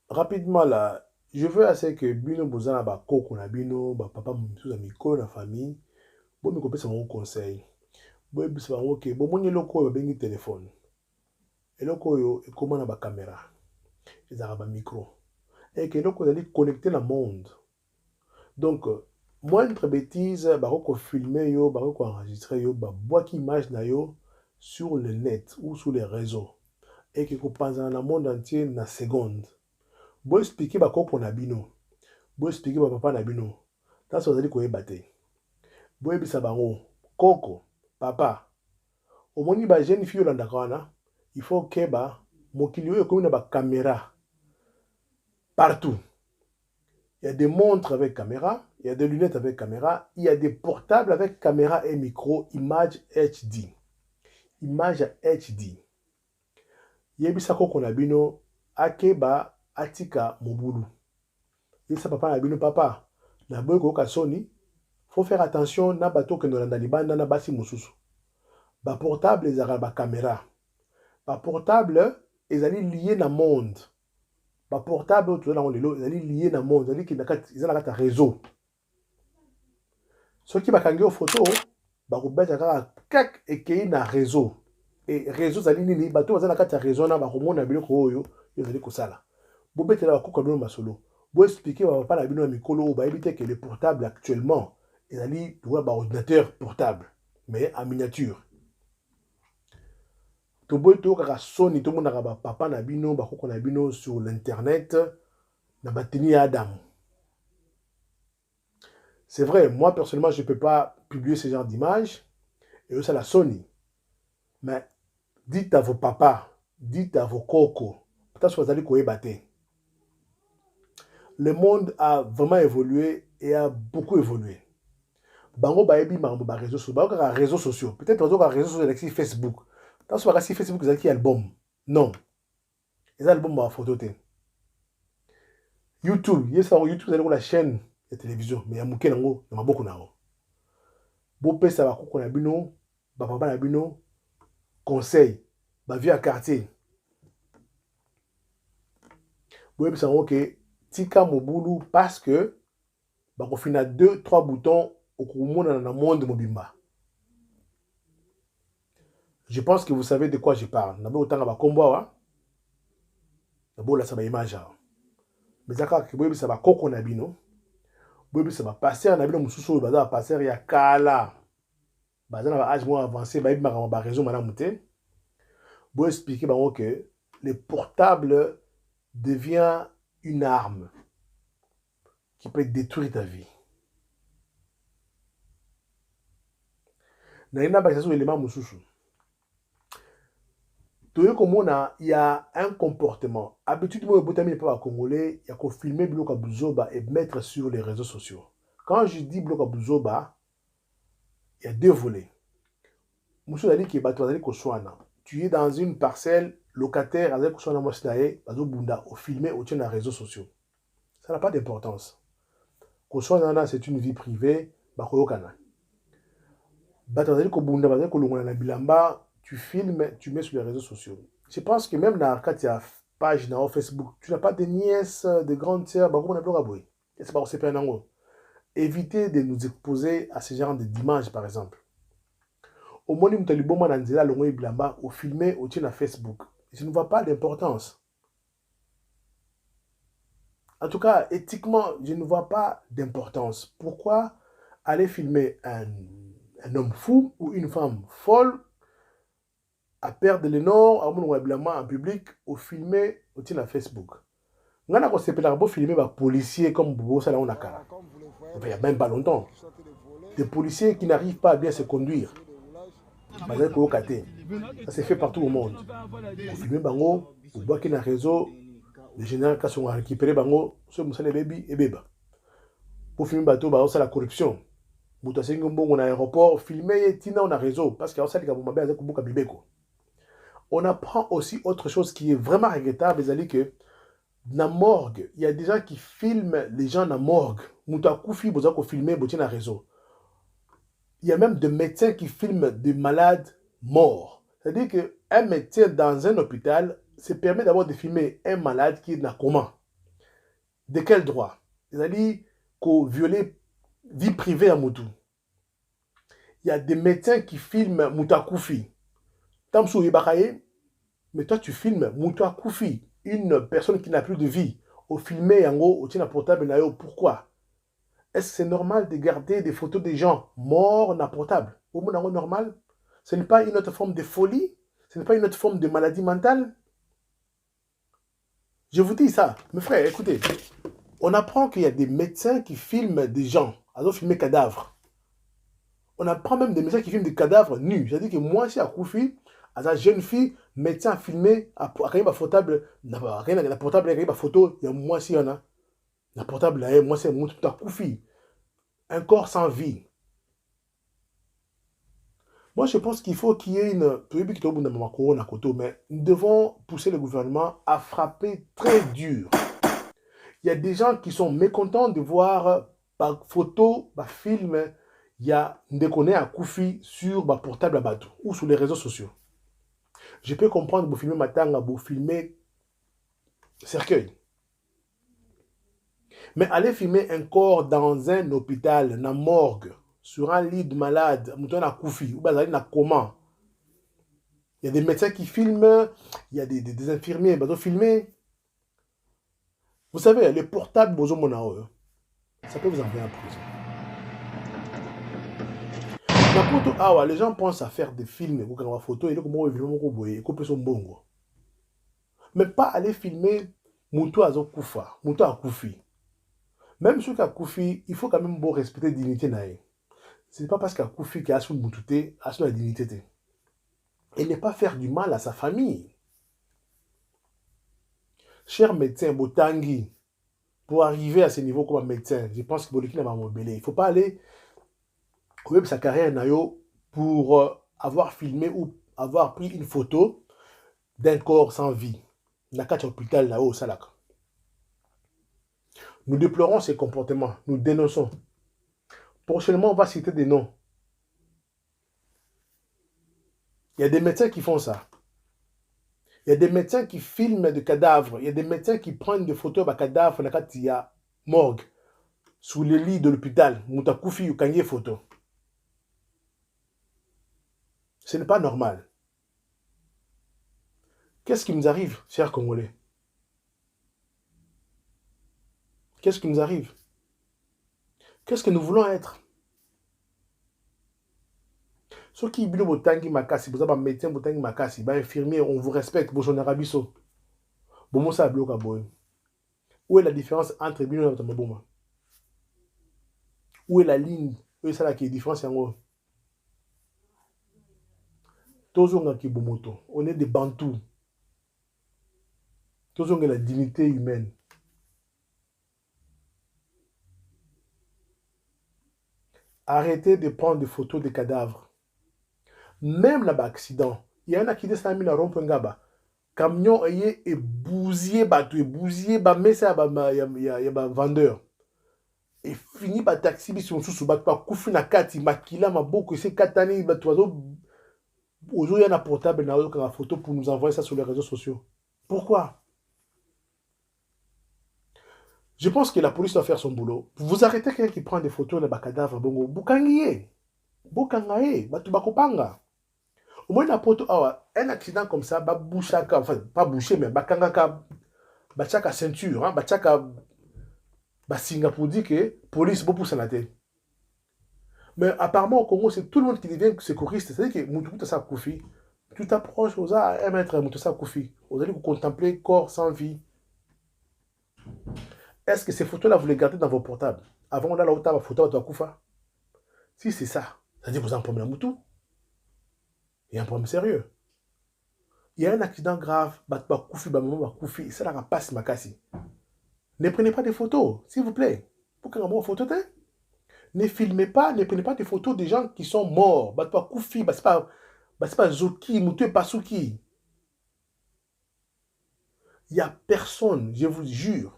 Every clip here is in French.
rapidement là, je veux assez que bino bozana ba koko na bino, ba papa sous amiko na famille, bon me kopesa mon conseil. Bon ebisa bango ke bon moni eloko oyo babengi téléphone. Eloko oyo ekoma na ba caméra, ezaka ba micro. Et que eloko ezali connecté na monde. Donc moindre bêtise baroko filmer yo, baroko enregistrer yo, ba boaki image na yo sur le net ou sur les réseaux. Et que kopanzana na monde entier na seconde. Bo expliquer ba koko na bino. Bo expliquer ba papa na bino. Taso ozali koyeba te. Bo ebisa bango koko, papa. Omoni ba jeune fille olandaka wana, il faut que ba mokili oyo ekomi na ba caméra partout. Il y a des montres avec caméra, il y a des lunettes avec caméra, il y a des portables avec caméra et micro, image HD. Image HD. Yebisa koko na bino akeba atika mobulu. Yebisa papa na bino papa. Na boy koka soni, faut faire attention na bato ke no landa libanda na basi mosusu. Ba portable ezaka ba caméra. Ba portable ezali lié na monde. Ba portable oyo tozala ngo lelo ezali lié na monde, ezali na kati ya réseau. Soki bakangi yo photo bakobeta kaka kak ekei na réseau. Et réseau ezali nini bato baza na kati ya réseau na bakomona biloko oyo ezali kosala. Bobetela bakoka bino masolo. Bo expliquer ba papa na bino na mikolo oyo bayebi te que le portable actuellement ezali ba ordinateur portable mais en miniature. Toboy to kaka soni to monaka ba papa na bino bakoko na bino sur l'internet na bateni ya Adam. C'est vrai, moi personnellement je ne peux pas publier ce genre d'image et ça la Sony. Mais dites à vos papas, dites à vos cocos, peut-être que vous allez koyeba te. Le monde a vraiment évolué et a beaucoup évolué. Bango baebi mambo ba réseaux sociaux, bango ka réseaux sociaux. Peut-être que réseaux sociaux avec Facebook. Tant soit si Facebook ezaki album. Non. Les albums ba photo te. YouTube, yes YouTube ezali la chaîne de télévision, mais ya muke nango na maboko nango. Bo pesa ba koko na bino, ba papa na bino conseil, ba vie à quartier. Bo pesa ngo ke tika mobulu parce que ba ko fina 2 3 boutons au komona na monde mobimba. Je pense que vous savez de quoi je parle. Na bo tanga ba kombo wa. Na bo la sa ba image. Mais zaka ke bo pesa ba koko na bino. Bo pesa ba passer na bino mususu ba za passer ya kala. Ba za na ba âge moins avancé ba yebi ba réseau malamu te. Bo expliquer bango que le portable devient une arme qui peut détruire ta vie. Na ina ba ça sur élément mususu. Toyo komona il y a un comportement. Habitude moi botami pas congolais, il y a ko filmer bloka buzoba et mettre sur les réseaux sociaux. Quand je dis bloka buzoba, il y a deux volets. Musu ali ki bato ali ko swana. Tu es dans une parcelle locataire avec ko swana mosinae, bazo bunda au filmer au tien les réseaux sociaux. Ça n'a pas d'importance. Ko swana c'est une vie privée, ba ko yokana. Bato ali ko bunda bazo ko longona na bilamba. Tu filmes, tu mets sur les réseaux sociaux. Je pense que même dans la page dans Facebook, tu n'as pas de nièces, de grandes sœurs, c'est pas aussi bien. Évitez de nous exposer à ce genre d'images, par exemple. Au moins, nous avons au filmer, au tien à Facebook. Je ne vois pas d'importance. En tout cas, éthiquement, je ne vois pas d'importance. Pourquoi aller filmer un homme fou ou une femme folle à perdre le nord, à mon weblement en public, au filmer, au tien à Facebook. On a filmer des policiers comme Bobo Salah Onakara. Il n'y a même pas longtemps. Des policiers qui n'arrivent pas à bien se conduire. Ça s'est fait partout au monde. Au filmer Bango, au bois qui n'a réseau, les généraux qui sont récupérés Bango, ceux qui sont les bébés et bébés. Pour filmer bateau, c'est la corruption. On a aéroport, filmer, on a réseau. Parce qu'il y a aussi des gens on apprend aussi autre chose qui est vraiment regrettable, c'est que dans la morgue, il y a des gens qui filment les gens dans la morgue. Il y a même des médecins qui filment des malades morts. C'est-à-dire qu'un médecin dans un hôpital se permet d'abord de filmer un malade qui est dans le coma. De quel droit? C'est-à-dire qu'on violer vie privée à Moutou. Il y a des médecins qui filment Mouta Koufi. Tamsou Ibakaye, mais toi tu filmes Mouta Koufi, une personne qui n'a plus de vie. Au filmer, en gros, au tien portable, pourquoi? Est-ce que c'est normal de garder des photos des gens morts dans portable? Au monde normal? Ce n'est pas une autre forme de folie? Ce n'est pas une autre forme de maladie mentale? Je vous dis ça. Mes frères, écoutez. On apprend qu'il y a des médecins qui filment des gens. Alors, filmer cadavres. On apprend même des médecins qui filment des cadavres nus. C'est-à-dire que moi, si à Koufi, à sa jeune fille, médecin a filmé, à portable, rien à portable, à photo, il y a moi, si y en a. La portable, moi, c'est mon tout à Koufi. Un corps sans vie. Moi, je pense qu'il faut qu'il y ait une. Mais nous devons pousser le gouvernement à frapper très dur. Il y a des gens qui sont mécontents de voir par photo, par film, il y a Ndekone à Koufi sur ma portable à bateau ou sur les réseaux sociaux. Je peux comprendre que vous filmez Matanga, vous filmez cercueil. Mais aller filmer un corps dans un hôpital, dans une morgue, sur un lit de malade, à Koufi, ou dans un coma. Il y a des médecins qui filment, il y a des infirmiers qui filmer. Vous savez, les portables, ça peut vous envoyer en prison. Les gens pensent à faire des films, photos, mais pas aller filmer Moutou Azo Koufa, Moutou à Koufi. Même ceux qui ont Koufi, il faut quand même respecter la dignité. Ce n'est pas parce qu'à Koufi qu'il a son Moutouté, a son dignité. Et ne pas faire du mal à sa famille. Cher médecin, Botangi, pour arriver à ce niveau comme médecin, je pense que Boliki n'a pas mobile. Il ne faut pas aller couper sa carrière pour avoir filmé ou avoir pris une photo d'un corps sans vie. Dans le hôpital là-haut, Salak. Nous déplorons ces comportements, nous dénonçons. Prochainement, on va citer des noms. Il y a des médecins qui font ça. Il y a des médecins qui filment des cadavres. Il y a des médecins qui prennent des photos de cadavres dans la morgue, sous le lit de l'hôpital. Moutakoufi ou Kanye photo. Ce n'est pas normal. Qu'est-ce qui nous arrive, chers Congolais? Qu'est-ce qui nous arrive? Qu'est-ce que nous voulons être? Ceux qui sont botangi makasi, vous avez un médecin botangi makasi, un infirmier, on vous respecte, vous êtes arabiso. Bon, ça bloque à boy. Où est la différence entre bino et maboma? Où est la ligne? Où est la différence en haut? On est des bantous. Tous on a la dignité humaine. Arrêtez de prendre des photos des cadavres. Même là-bas, accident. Il y a un accident, ça a mis la rompengaba. Camion et bousillé, mais ça, il y a un vendeur. Et fini par taxi, si on sous bat pas, koufi na kati, makila, ma beaucoup, c'est katani, oiseau. Aujourd'hui, il y a un portable, il y a une photo pour nous envoyer ça sur les réseaux sociaux. Pourquoi? Je pense que la police doit faire son boulot. Vous arrêtez quelqu'un qui prend des photos de cadavres, bongo, boukangiye, batubakopanga. Au moins, un accident comme ça, enfin, pas bouché, mais bakangaka, bachaka ceinture, bachaka, basinga pour dire que police, beaucoup ça la tête. Mais apparemment, au Congo, c'est tout le monde qui devient secouriste. C'est-à-dire que Moutouta Koufi, tu t'approches aux à 1 mètre Moutouta Koufi. Vous allez vous contempler corps sans vie. Est-ce que ces photos-là, vous les gardez dans vos portables? Avant, là, où tu as la photo de Koufa. Si c'est ça, c'est-à-dire que vous avez un problème à Moutou. Il y a un problème sérieux. Il y a un accident grave, Koufi, ça la passe ma cassi. Ne prenez pas des photos, s'il vous plaît. Pour qu'un bon photo, ne filmez pas, ne prenez pas des photos des gens qui sont morts. Koufi, c'est pas Zoki, Moutou pas Souki. Il n'y a personne, je vous jure.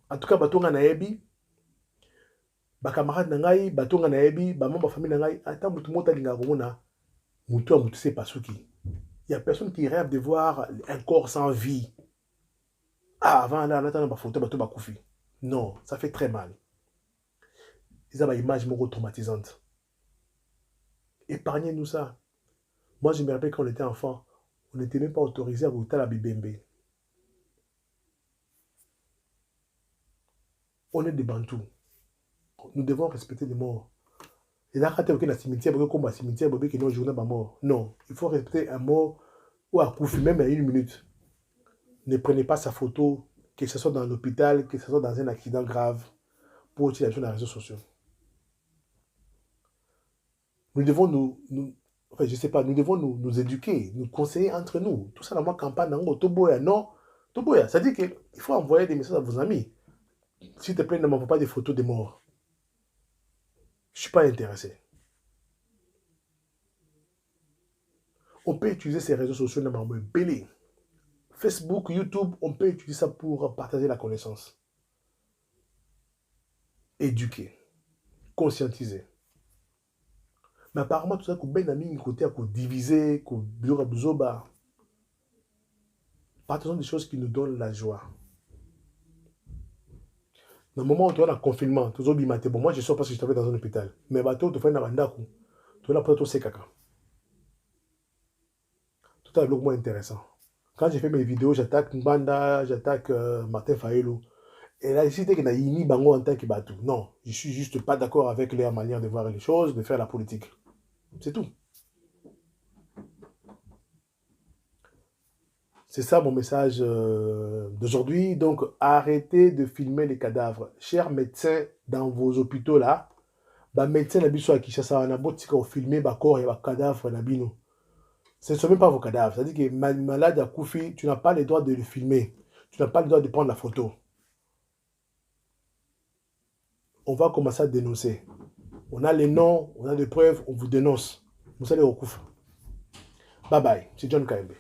En tout cas, Batonga Naebi, camarade Nangai, Batonga Naebi, membre famille Nangai, attends, Moutou Linga Gomona, Moutou c'est pas Souki. Il n'y a personne qui rêve de voir un corps sans vie. Ah, avant là, on attend ma photo, Batou Bakoufi. Non, ça fait très mal. Ils ont une image traumatisante. Épargnez-nous ça. Moi, je me rappelle quand on était enfant, on n'était même pas autorisé à goûter à la bibembe. On est des Bantous. Nous devons respecter les morts. Et là, quand on est au cimetière, comme un cimetière, qui est journée de mort. Non, il faut respecter un mort ou à Koufi, même à 1 minute. Ne prenez pas sa photo, que ce soit dans l'hôpital, que ce soit dans un accident grave, pour utiliser sur les réseaux sociaux. Nous devons enfin, je sais pas, nous devons nous éduquer, nous conseiller entre nous. Tout ça dans ma campagne, Toboya, non, Toboya, ça dit qu'il faut envoyer des messages à vos amis. S'il te plaît, ne m'envoie pas des photos de morts. Je ne suis pas intéressé. On peut utiliser ces réseaux sociaux dans ma belé. Facebook, YouTube, on peut utiliser ça pour partager la connaissance. Éduquer, conscientiser. Mais apparemment, tout ça, qu'on ben ami, côté à diviser, qu'on bureau à partageons des choses qui nous donnent la joie. Dans le moment où tu es en confinement, tu es bon, moi je sors parce que je travaille dans un hôpital. Mais bateau, tu fais un mandaku. Tu es là pour tout c'est caca. Tout à l'heure, moins intéressant. Quand j'ai fait mes vidéos, j'attaque Mbanda, j'attaque Martin Faelo. Et là, ici, que Naïni Bango en tant que bateau. Non, je suis juste pas d'accord avec leur manière de voir les choses, de faire la politique. C'est tout. C'est ça mon message d'aujourd'hui. Donc, arrêtez de filmer les cadavres. Chers médecins dans vos hôpitaux là, bah médecin na biso à Kinshasa, on a beau filmer bah corps et bah cadavre na bino. Ce ne sont même pas vos cadavres. C'est-à-dire que malade à Koufi, tu n'as pas le droit de le filmer. Tu n'as pas le droit de prendre la photo. On va commencer à dénoncer. On a les noms, on a des preuves, on vous dénonce. Vous allez au Koufa. Bye bye. C'est John Kaembe.